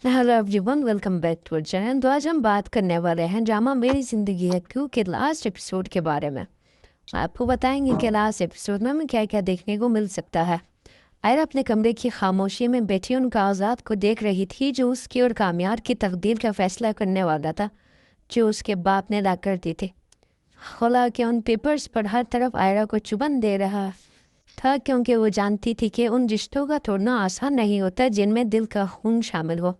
Hello everyone, welcome back to our channel. तो आज हम बात करने वाले हैं ड्रामा मेरी ज़िंदगी है क्यों के लास्ट एपिसोड के बारे में। आपको बताएंगे कि लास्ट एपिसोड में हमें क्या क्या देखने को मिल सकता है। आयरा अपने कमरे की खामोशी में बैठी उन कागजात को देख रही थी जो उसकी और कामयार की तकदीर का फैसला करने वाला था, जो उसके बाप ने ला कर दी थी। हालांकि उन पेपर्स पर हर तरफ आयरा को चुभन दे रहा था, क्योंकि वो जानती थी कि उन रिश्तों का तोड़ना आसान नहीं होता जिनमें दिल का खून शामिल हो।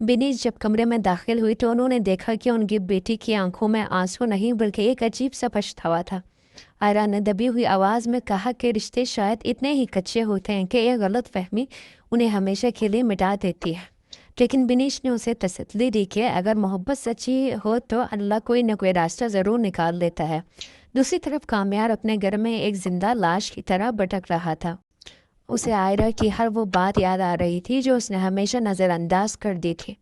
बिनीश जब कमरे में दाखिल हुई तो उन्होंने देखा कि उनकी बेटी की आंखों में आंसू नहीं बल्कि एक अजीब सा पछतावा था। आयरा ने दबी हुई आवाज़ में कहा कि रिश्ते शायद इतने ही कच्चे होते हैं कि यह गलत फहमी उन्हें हमेशा के लिए मिटा देती है। लेकिन बिनीश ने उसे तसल्ली दी कि अगर मोहब्बत सच्ची हो तो अल्लाह कोई न कोई रास्ता ज़रूर निकाल लेता है। दूसरी तरफ कामयार अपने घर में एक जिंदा लाश की तरह भटक रहा था। उसे आयरा की हर वो बात याद आ रही थी जो उसने हमेशा नज़रअंदाज कर दी थी।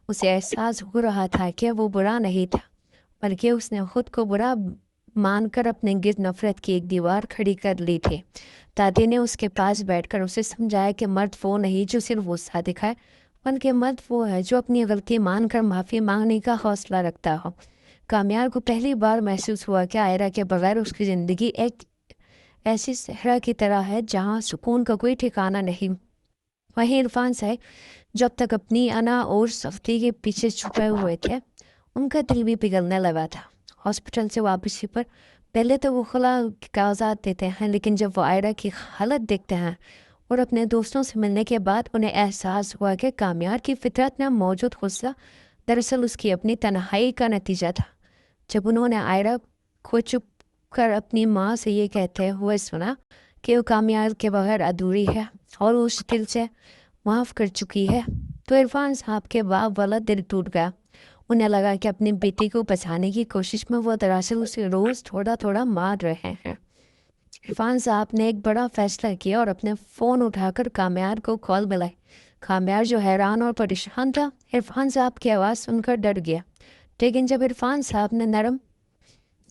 उसे एहसास हो रहा था कि वो बुरा नहीं था, बल्कि उसने खुद को बुरा मानकर अपने गिर्द नफरत की एक दीवार खड़ी कर ली थी। दादी ने उसके पास बैठकर उसे समझाया कि मर्द वो नहीं जो सिर्फ गुस्सा दिखाए, बल्कि मर्द वो है जो अपनी गलती मानकर माफ़ी मांगने का हौसला रखता हो। कामयार को पहली बार महसूस हुआ कि आयरा के बगैर उसकी ज़िंदगी एक ऐसी सहरा की तरह है जहाँ सुकून का कोई ठिकाना नहीं। वहीं इरफान साहब जब तक अपनी अना और सख्ती के पीछे छुपे हुए थे, उनका दिल भी पिघलने लगा था। हॉस्पिटल से वापसी पर पहले तो वो खुला कागजात देते हैं, लेकिन जब वो आयरा की हालत देखते हैं और अपने दोस्तों से मिलने के बाद उन्हें एहसास हुआ कि कामयार की फितरत में मौजूद गुस्सा दरअसल उसकी अपनी तन्हाई का नतीजा था। जब उन्होंने आयरा को चुप कर अपनी माँ से ये कहते हुए सुना कि वो कामयाब के बगैर अधूरी है और उस दिल से माफ़ कर चुकी है, तो इरफान साहब के बाप वाला दिल टूट गया। उन्हें लगा कि अपनी बेटी को बचाने की कोशिश में वो दरअसल उसे रोज़ थोड़ा थोड़ा मार रहे हैं। इरफान साहब ने एक बड़ा फैसला किया और अपने फ़ोन उठाकर कामयार को कॉल मिलाई। कामयार जो हैरान और परेशान था, इरफान साहब की आवाज़ सुनकर डर गया। लेकिन जब इरफान साहब ने नरम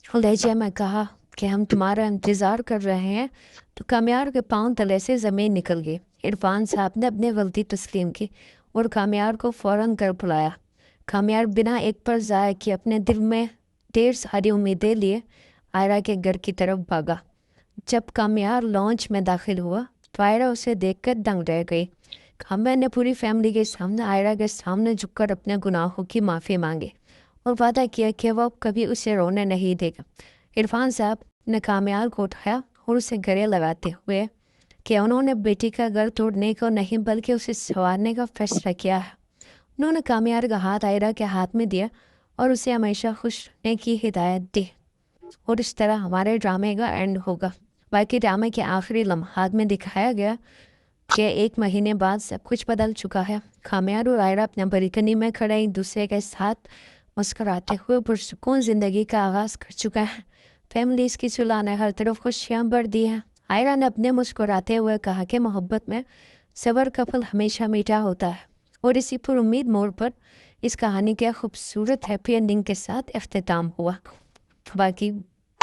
लहजे में कहा कि हम तुम्हारा इंतज़ार कर रहे हैं, तो कामयार के पांव तले से ज़मीन निकल गई। इरफान साहब ने अपनी गलती तस्लीम की और कामयार को फ़ौरन कर बुलाया। कामयार बिना एक पल ज़ाया कि अपने दिल में ढेर सारी उम्मीदें लिए आयरा के घर की तरफ भागा। जब कामयार लॉन्च में दाखिल हुआ तो आयरा उसे देखकर दंग रह गई। कामयार ने पूरी फैमिली के सामने आयरा के सामने झुककर अपने गुनाहों की माफ़ी मांगी और वादा किया कि वह कभी उसे रोने नहीं देगा। इरफान साहब ने कामयार को उठाया और उसे गले लगाते हुए कि उन्होंने बेटी का घर तोड़ने को नहीं बल्कि उसे संवारने का फैसला किया है। उन्होंने कामयार का हाथ आयरा के हाथ में दिया और उसे हमेशा खुश रहने की हिदायत दी। और इस तरह हमारे ड्रामे का एंड होगा। बाकी ड्रामे के आखिरी लम्हात में दिखाया गया कि 1 महीने बाद सब कुछ बदल चुका है। कामयार और आयरा अपने बालकनी में खड़े एक दूसरे के साथ मुस्कुराते हुए पुरसुकून ज़िंदगी का आगाज़ कर चुका है। फैमिलीज की सुलह ने हर तरफ खुशियाँ भर दी हैं। आयरा ने अपने मुस्कुराते हुए कहा कि मोहब्बत में सब्र का फल हमेशा मीठा होता है। और इसी पर उम्मीद मोड़ पर इस कहानी के खूबसूरत हैप्पी एंडिंग के साथ अख्तिताम हुआ। बाकी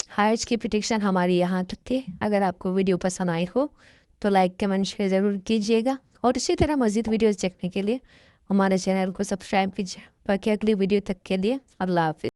हाइट्स की प्रेडिक्शन हमारी यहाँ तक थी। अगर आपको वीडियो पसंद आई हो तो लाइक कमेंट शेयर ज़रूर कीजिएगा और इसी तरह मज़ीद वीडियोस देखने के लिए हमारे चैनल को सब्सक्राइब कीजिए। बाकी अगली वीडियो तक के लिए अल्लाह हाफिज़।